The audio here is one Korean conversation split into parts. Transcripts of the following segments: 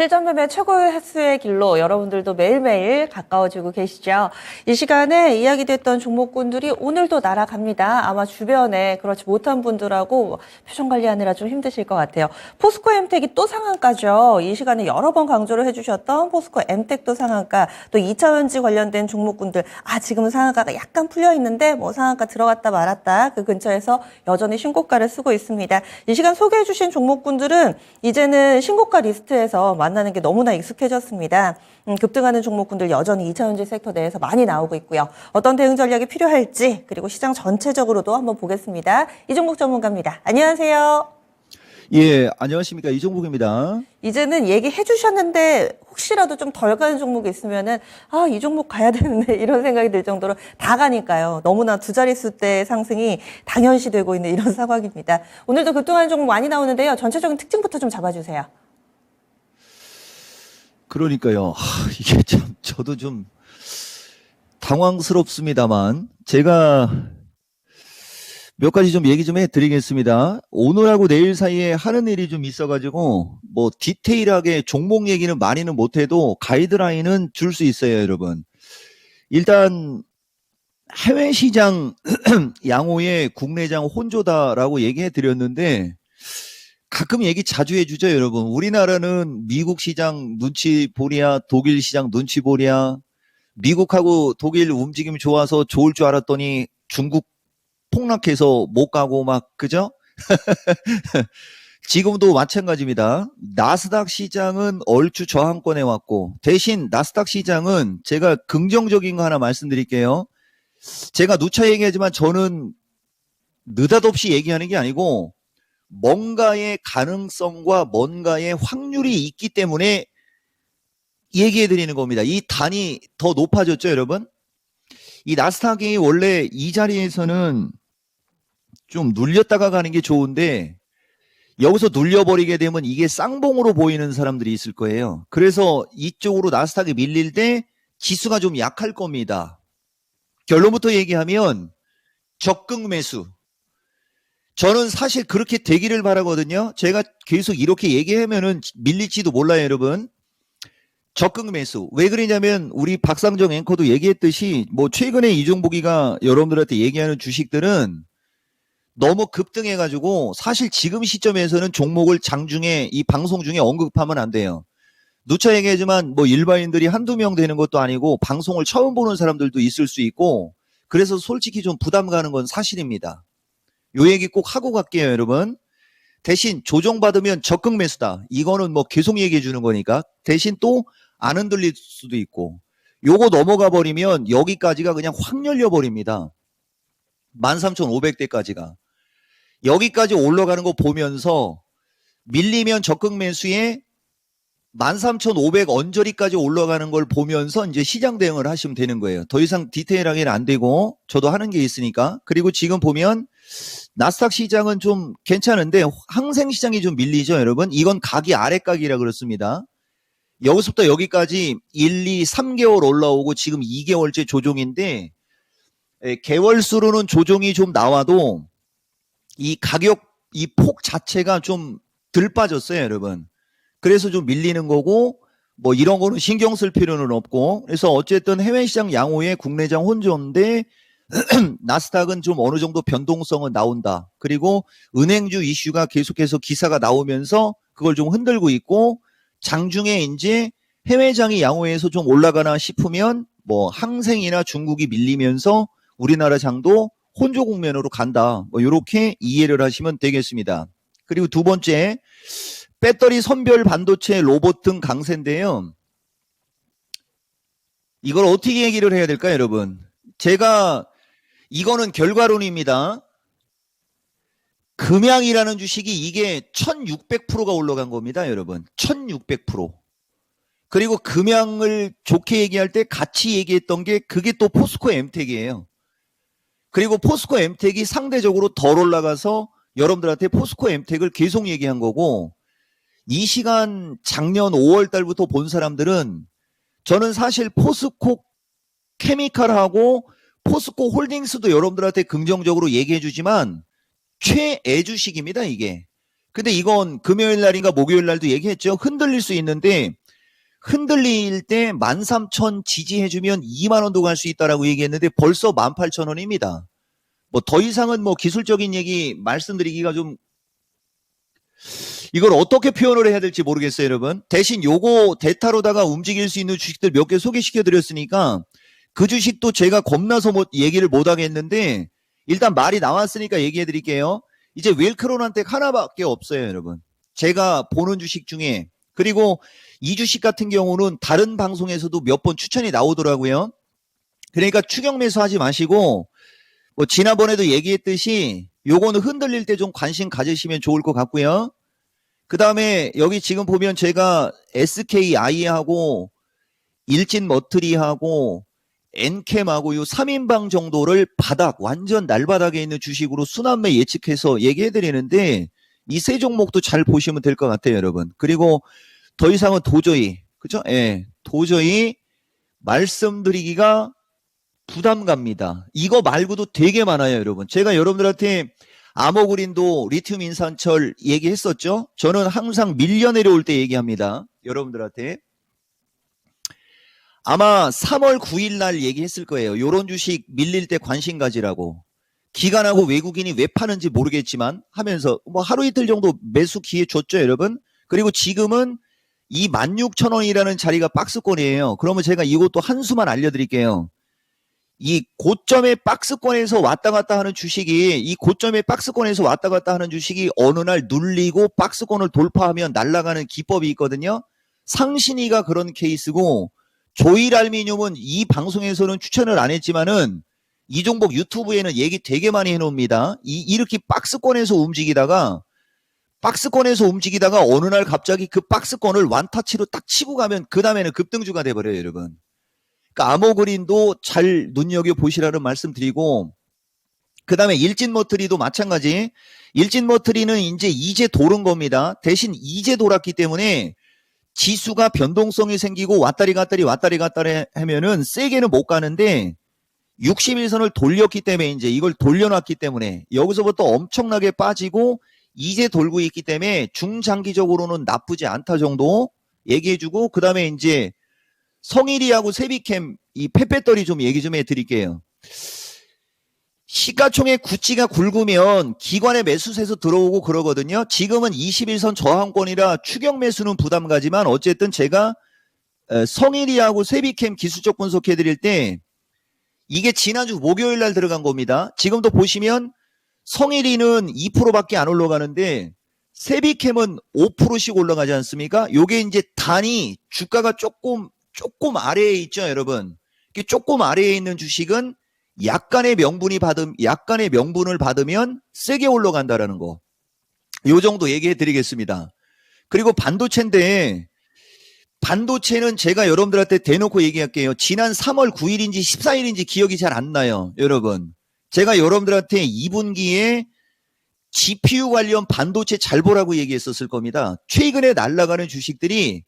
실전 매매 최고 횟수의 길로 여러분들도 매일매일 가까워지고 계시죠. 이 시간에 이야기됐던 종목군들이 오늘도 날아갑니다. 아마 주변에 그렇지 못한 분들하고 표정 관리하느라 좀 힘드실 것 같아요. 포스코 엠텍이 또 상한가죠. 이 시간에 여러 번 강조를 해주셨던 포스코 엠텍도 상한가, 또 2차전지 관련된 종목군들, 지금은 상한가가 약간 풀려 있는데 뭐 상한가 들어갔다 말았다 그 근처에서 여전히 신고가를 쓰고 있습니다. 이 시간 소개해 주신 종목군들은 이제는 신고가 리스트에서 만나는 게 너무나 익숙해졌습니다. 급등하는 종목군들 여전히 2차전지 섹터 내에서 많이 나오고 있고요. 어떤 대응 전략이 필요할지, 그리고 시장 전체적으로도 한번 보겠습니다. 이종복 전문가입니다. 안녕하세요. 예, 안녕하십니까. 이종복입니다. 이제는 얘기해 주셨는데 혹시라도 좀 덜 가는 종목이 있으면은 이 종목 가야 되는데 이런 생각이 들 정도로 다 가니까요. 너무나 두 자릿수 대 상승이 당연시되고 있는 이런 상황입니다. 오늘도 급등하는 종목 많이 나오는데요. 전체적인 특징부터 좀 잡아주세요. 그러니까요. 이게 참, 저도 좀 당황스럽습니다만, 제가 몇 가지 좀 얘기 좀 해드리겠습니다. 오늘하고 내일 사이에 하는 일이 좀 있어가지고, 뭐, 디테일하게 종목 얘기는 많이는 못해도 가이드라인은 줄 수 있어요, 여러분. 일단, 해외 시장 양호의 국내장 혼조다라고 얘기해 드렸는데, 가끔 얘기 자주 해주죠, 여러분. 우리나라는 미국 시장 눈치 보랴, 독일 시장 눈치 보랴, 미국하고 독일 움직임이 좋아서 좋을 줄 알았더니 중국 폭락해서 못 가고 막, 그죠? 지금도 마찬가지입니다. 나스닥 시장은 얼추 저항권에 왔고, 대신 나스닥 시장은 제가 긍정적인 거 하나 말씀드릴게요. 제가 누차 얘기하지만 저는 느닷없이 얘기하는 게 아니고, 뭔가의 가능성과 뭔가의 확률이 있기 때문에 얘기해 드리는 겁니다. 이 단이 더 높아졌죠, 여러분? 이 나스닥이 원래 이 자리에서는 좀 눌렸다가 가는 게 좋은데, 여기서 눌려버리게 되면 이게 쌍봉으로 보이는 사람들이 있을 거예요. 그래서 이쪽으로 나스닥이 밀릴 때 지수가 좀 약할 겁니다. 결론부터 얘기하면 적극 매수. 저는 사실 그렇게 되기를 바라거든요. 제가 계속 이렇게 얘기하면은 밀릴지도 몰라요, 여러분. 적극 매수. 왜 그러냐면 우리 박상정 앵커도 얘기했듯이 뭐 최근에 이종복이가 여러분들한테 얘기하는 주식들은 너무 급등해가지고 사실 지금 시점에서는 종목을 장중에 이 방송 중에 언급하면 안 돼요. 누차 얘기하지만 뭐 일반인들이 한두 명 되는 것도 아니고 방송을 처음 보는 사람들도 있을 수 있고, 그래서 솔직히 좀 부담 가는 건 사실입니다. 요 얘기 꼭 하고 갈게요, 여러분. 대신 조정받으면 적극 매수다. 이거는 뭐 계속 얘기해 주는 거니까. 대신 또 안 흔들릴 수도 있고. 요거 넘어가 버리면 여기까지가 그냥 확 열려 버립니다. 13,500대까지가. 여기까지 올라가는 거 보면서 밀리면 적극 매수에 13,500 언저리까지 올라가는 걸 보면서 이제 시장 대응을 하시면 되는 거예요. 더 이상 디테일하게는 안 되고 저도 하는 게 있으니까. 그리고 지금 보면 나스닥 시장은 좀 괜찮은데 항생 시장이 좀 밀리죠, 여러분. 이건 각이 아래각이라 그렇습니다. 여기서부터 여기까지 1, 2, 3개월 올라오고 지금 2개월째 조정인데, 개월수로는 조정이 좀 나와도 이 가격, 이 폭 자체가 좀 덜 빠졌어요, 여러분. 그래서 좀 밀리는 거고, 뭐 이런 거는 신경 쓸 필요는 없고, 그래서 어쨌든 해외 시장 양호의 국내장 혼조인데, 나스닥은 좀 어느 정도 변동성은 나온다. 그리고 은행주 이슈가 계속해서 기사가 나오면서 그걸 좀 흔들고 있고, 장중에 이제 해외장이 양호해서 좀 올라가나 싶으면 뭐 항생이나 중국이 밀리면서 우리나라 장도 혼조 국면으로 간다. 뭐 이렇게 이해를 하시면 되겠습니다. 그리고 두 번째, 배터리 선별 반도체 로봇 등 강세인데요. 이걸 어떻게 얘기를 해야 될까요, 여러분? 제가 이거는 결과론입니다. 금양이라는 주식이 이게 1600%가 올라간 겁니다, 여러분. 1600%. 그리고 금양을 좋게 얘기할 때 같이 얘기했던 게 그게 또 포스코 엠텍이에요. 그리고 포스코 엠텍이 상대적으로 덜 올라가서 여러분들한테 포스코 엠텍을 계속 얘기한 거고, 이 시간 작년 5월 달부터 본 사람들은 저는 사실 포스코 케미칼하고 포스코 홀딩스도 여러분들한테 긍정적으로 얘기해 주지만 최애 주식입니다, 이게. 근데 이건 금요일 날인가 목요일 날도 얘기했죠. 흔들릴 수 있는데 흔들릴 때 13,000 지지해주면 2만 원도 갈 수 있다라고 얘기했는데 벌써 18,000원입니다. 뭐 더 이상은 뭐 기술적인 얘기 말씀드리기가 좀 이걸 어떻게 표현을 해야 될지 모르겠어요, 여러분. 대신 요거 대타로다가 움직일 수 있는 주식들 몇 개 소개시켜 드렸으니까 그 주식도 제가 겁나서 얘기를 못 하겠는데 일단 말이 나왔으니까 얘기해 드릴게요. 이제 웰크론한텍 하나밖에 없어요, 여러분. 제가 보는 주식 중에. 그리고 이 주식 같은 경우는 다른 방송에서도 몇 번 추천이 나오더라고요. 그러니까 추격 매수하지 마시고 뭐 지난번에도 얘기했듯이 요거는 흔들릴 때 좀 관심 가지시면 좋을 것 같고요. 그 다음에 여기 지금 보면 제가 SKI하고 일진머트리하고 엔캠하고 요 3인방 정도를 바닥 완전 날바닥에 있는 주식으로 순환매 예측해서 얘기해 드리는데 이 세 종목도 잘 보시면 될 것 같아요, 여러분. 그리고 더 이상은 도저히 그죠? 예. 도저히 말씀드리기가 부담 갑니다. 이거 말고도 되게 많아요, 여러분. 제가 여러분들한테 암호그린도 리튬 인산철 얘기했었죠? 저는 항상 밀려 내려올 때 얘기합니다. 여러분들한테. 아마 3월 9일 날 얘기했을 거예요. 요런 주식 밀릴 때 관심 가지라고. 기관하고 외국인이 왜 파는지 모르겠지만 하면서 뭐 하루 이틀 정도 매수 기회 줬죠, 여러분. 그리고 지금은 이 16,000원이라는 자리가 박스권이에요. 그러면 제가 이것도 한 수만 알려드릴게요. 이 고점의 박스권에서 왔다 갔다 하는 주식이 이 고점의 박스권에서 왔다 갔다 하는 주식이 어느 날 눌리고 박스권을 돌파하면 날아가는 기법이 있거든요. 상신이가 그런 케이스고 조일알미늄은 이 방송에서는 추천을 안 했지만은 이 종목 유튜브에는 얘기 되게 많이 해놓습니다. 이렇게 박스권에서 움직이다가 어느 날 갑자기 그 박스권을 완타치로 딱 치고 가면 그 다음에는 급등주가 돼버려요, 여러분. 그러니까 암호그린도 잘 눈여겨보시라는 말씀 드리고 그 다음에 일진머트리도 마찬가지. 일진머트리는 이제 도른 겁니다. 대신 이제 돌았기 때문에 지수가 변동성이 생기고 왔다리 갔다리 하면은 세게는 못 가는데 61선을 돌렸기 때문에 이제 이걸 돌려놨기 때문에 여기서부터 엄청나게 빠지고 이제 돌고 있기 때문에 중장기적으로는 나쁘지 않다 정도 얘기해주고 그 다음에 이제 성일이하고 세비캠 이 펫배터리 좀 얘기 좀 해드릴게요. 시가총액 구찌가 굵으면 기관의 매수세에서 들어오고 그러거든요. 지금은 21선 저항권이라 추격 매수는 부담 가지만 어쨌든 제가 성일이하고 세비캠 기술적 분석해드릴 때 이게 지난주 목요일 날 들어간 겁니다. 지금도 보시면 성일이는 2%밖에 안 올라가는데 세비캠은 5%씩 올라가지 않습니까? 요게 이제 단이 주가가 조금 아래에 있죠, 여러분. 조금 아래에 있는 주식은 약간의 명분을 받으면 세게 올라간다라는 거. 요 정도 얘기해 드리겠습니다. 그리고 반도체인데 반도체는 제가 여러분들한테 대놓고 얘기할게요. 지난 3월 9일인지 14일인지 기억이 잘 안 나요, 여러분. 제가 여러분들한테 2분기에 GPU 관련 반도체 잘 보라고 얘기했었을 겁니다. 최근에 날아가는 주식들이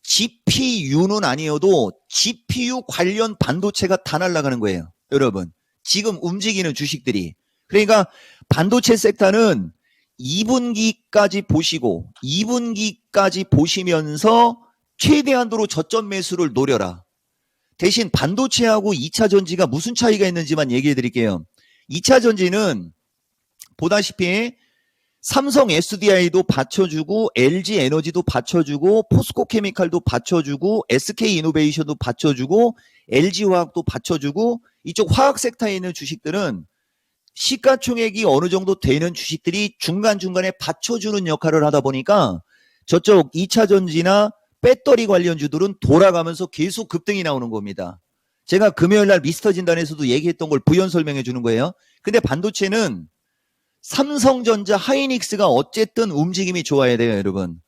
GPU는 아니어도 GPU 관련 반도체가 다 날아가는 거예요, 여러분. 지금 움직이는 주식들이. 그러니까 반도체 섹터는 2분기까지 보시고 2분기까지 보시면서 최대한도로 저점 매수를 노려라. 대신 반도체하고 2차 전지가 무슨 차이가 있는지만 얘기해 드릴게요. 2차 전지는 보다시피 삼성 SDI도 받쳐주고 LG 에너지도 받쳐주고 포스코 케미칼도 받쳐주고 SK 이노베이션도 받쳐주고 LG 화학도 받쳐주고 이쪽 화학 섹터에 있는 주식들은 시가총액이 어느 정도 되는 주식들이 중간중간에 받쳐주는 역할을 하다 보니까 저쪽 2차 전지나 배터리 관련주들은 돌아가면서 계속 급등이 나오는 겁니다. 제가 금요일날 미스터 진단에서도 얘기했던 걸 부연 설명해 주는 거예요. 근데 반도체는 삼성전자 하이닉스가 어쨌든 움직임이 좋아야 돼요, 여러분.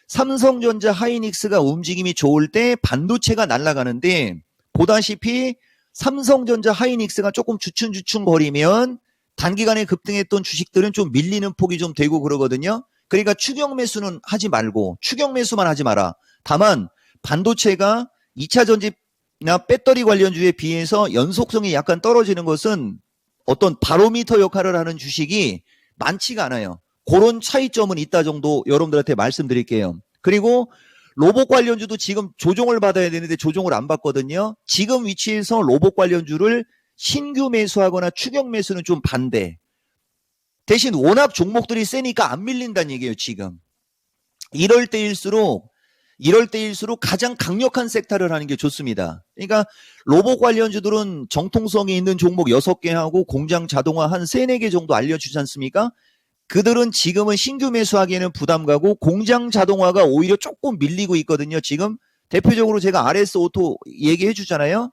삼성전자 하이닉스가 움직임이 좋을 때 반도체가 날아가는데 보다시피 삼성전자 하이닉스가 조금 주춤주춤 거리면 단기간에 급등했던 주식들은 좀 밀리는 폭이 좀 되고 그러거든요. 그러니까 추격 매수는 하지 말고 추격 매수만 하지 마라. 다만 반도체가 2차 전지나 배터리 관련주에 비해서 연속성이 약간 떨어지는 것은 어떤 바로미터 역할을 하는 주식이 많지가 않아요. 그런 차이점은 있다 정도 여러분들한테 말씀드릴게요. 그리고 로봇 관련주도 지금 조정을 받아야 되는데 조정을 안 받거든요. 지금 위치에서 로봇 관련주를 신규 매수하거나 추격 매수는 좀 반대. 대신 워낙 종목들이 세니까 안 밀린다는 얘기예요, 지금. 이럴 때일수록 가장 강력한 섹터를 하는 게 좋습니다. 그러니까 로봇 관련주들은 정통성이 있는 종목 6개 하고 공장 자동화 한 3, 4개 정도 알려주지 않습니까? 그들은 지금은 신규 매수하기에는 부담 가고 공장 자동화가 오히려 조금 밀리고 있거든요. 지금 대표적으로 제가 RS 오토 얘기해 주잖아요.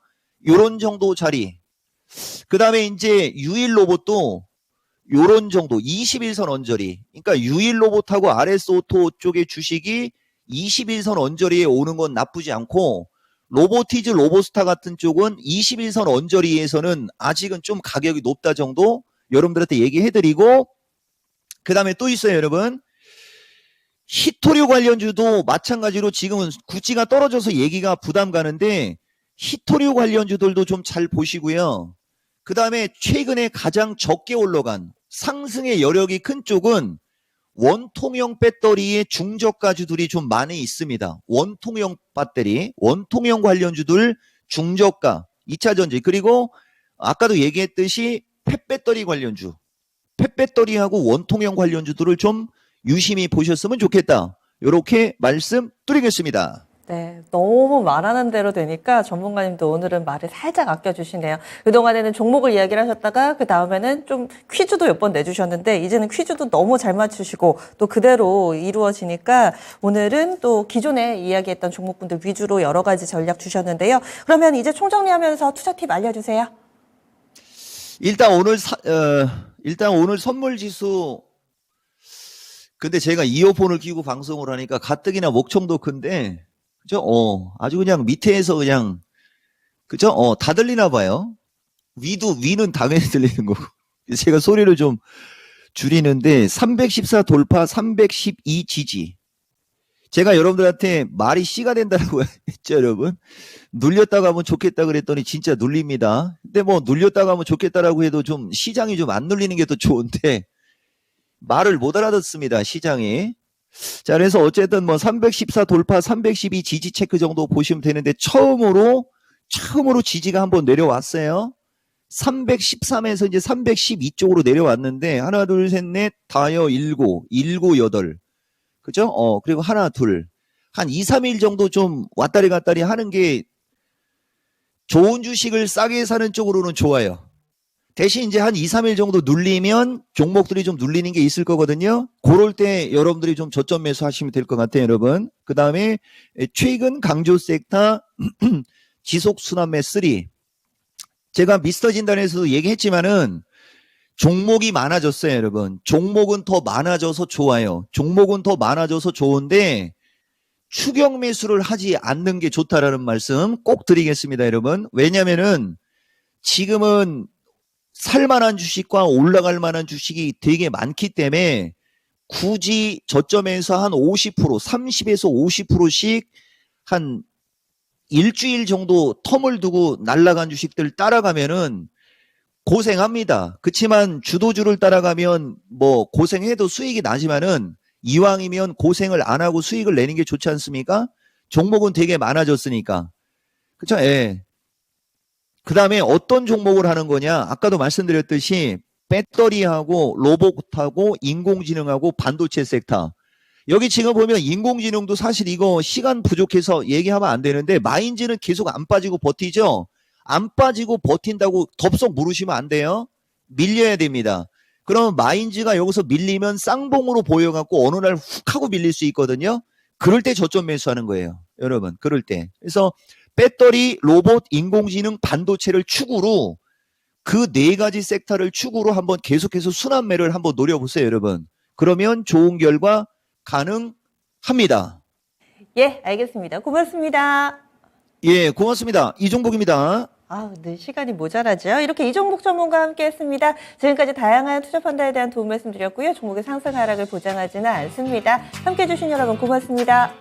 요런 정도 자리. 그 다음에 이제 유일 로봇도 요런 정도 21선 언저리. 그러니까 유일 로봇하고 RS 오토 쪽의 주식이 21선 언저리에 오는 건 나쁘지 않고 로보티즈 로보스타 같은 쪽은 21선 언저리에서는 아직은 좀 가격이 높다 정도 여러분들한테 얘기해드리고 그 다음에 또 있어요, 여러분. 히토류 관련주도 마찬가지로 지금은 구찌가 떨어져서 얘기가 부담 가는데 히토류 관련주들도 좀 잘 보시고요. 그 다음에 최근에 가장 적게 올라간 상승의 여력이 큰 쪽은 원통형 배터리의 중저가주들이 좀 많이 있습니다. 원통형 배터리, 원통형 관련주들 중저가, 2차전지 그리고 아까도 얘기했듯이 펫배터리 관련주, 펫배터리하고 원통형 관련주들을 좀 유심히 보셨으면 좋겠다. 이렇게 말씀드리겠습니다. 네, 너무 말하는 대로 되니까 전문가님도 오늘은 말을 살짝 아껴주시네요. 그동안에는 종목을 이야기를 하셨다가 그 다음에는 좀 퀴즈도 몇 번 내주셨는데 이제는 퀴즈도 너무 잘 맞추시고 또 그대로 이루어지니까 오늘은 또 기존에 이야기했던 종목분들 위주로 여러 가지 전략 주셨는데요. 그러면 이제 총정리하면서 투자 팁 알려주세요. 일단 오늘 선물 지수 근데 제가 이어폰을 끼고 방송을 하니까 가뜩이나 목청도 큰데 그죠? 아주 그냥 밑에서 그냥 그죠? 다 들리나 봐요. 위는 당연히 들리는 거고. 제가 소리를 좀 줄이는데 314 돌파 312 지지. 제가 여러분들한테 말이 씨가 된다고 했죠, 여러분. 눌렸다가 하면 좋겠다 그랬더니 진짜 눌립니다. 근데 뭐 눌렸다가 하면 좋겠다라고 해도 좀 시장이 좀 안 눌리는 게 더 좋은데 말을 못 알아듣습니다, 시장이. 자, 그래서 어쨌든 뭐 314 돌파 312 지지 체크 정도 보시면 되는데 처음으로 지지가 한번 내려왔어요. 313에서 이제 312 쪽으로 내려왔는데 하나 둘 셋 넷 다여 일곱 여덟 그죠? 그리고 하나 둘 한 2, 3일 정도 좀 왔다리 갔다리 하는 게 좋은 주식을 싸게 사는 쪽으로는 좋아요. 대신 이제 한 2, 3일 정도 눌리면 종목들이 좀 눌리는 게 있을 거거든요. 그럴 때 여러분들이 좀 저점 매수하시면 될 것 같아요, 여러분. 그 다음에 최근 강조 섹터 지속 순환매 3. 제가 미스터 진단에서도 얘기했지만은 종목이 많아졌어요, 여러분. 종목은 더 많아져서 좋아요. 종목은 더 많아져서 좋은데 추격 매수를 하지 않는 게 좋다라는 말씀 꼭 드리겠습니다, 여러분. 왜냐면은 지금은 살만한 주식과 올라갈 만한 주식이 되게 많기 때문에 굳이 저점에서 한 50%, 30에서 50%씩 한 일주일 정도 텀을 두고 날아간 주식들 따라가면은 고생합니다. 그치만 주도주를 따라가면 뭐 고생해도 수익이 나지만은 이왕이면 고생을 안 하고 수익을 내는 게 좋지 않습니까? 종목은 되게 많아졌으니까. 그쵸? 예. 그 다음에 어떤 종목을 하는 거냐? 아까도 말씀드렸듯이 배터리하고 로봇하고 인공지능하고 반도체 섹터. 여기 지금 보면 인공지능도 사실 이거 시간 부족해서 얘기하면 안 되는데 마인즈는 계속 안 빠지고 버티죠? 안 빠지고 버틴다고 덥석 물으시면 안 돼요. 밀려야 됩니다. 그러면 마인즈가 여기서 밀리면 쌍봉으로 보여갖고 어느 날 훅 하고 밀릴 수 있거든요. 그럴 때 저점 매수하는 거예요. 여러분, 그럴 때. 그래서 배터리, 로봇, 인공지능, 반도체를 축으로 그 4가지 섹터를 축으로 한번 계속해서 순환매를 한번 노려보세요, 여러분. 그러면 좋은 결과 가능합니다. 예, 알겠습니다. 고맙습니다. 예, 고맙습니다. 이종복입니다. 네, 시간이 모자라죠. 이렇게 이종복 전문가와 함께 했습니다. 지금까지 다양한 투자 판단에 대한 도움 말씀드렸고요. 종목의 상승 하락을 보장하지는 않습니다. 함께 해주신 여러분 고맙습니다.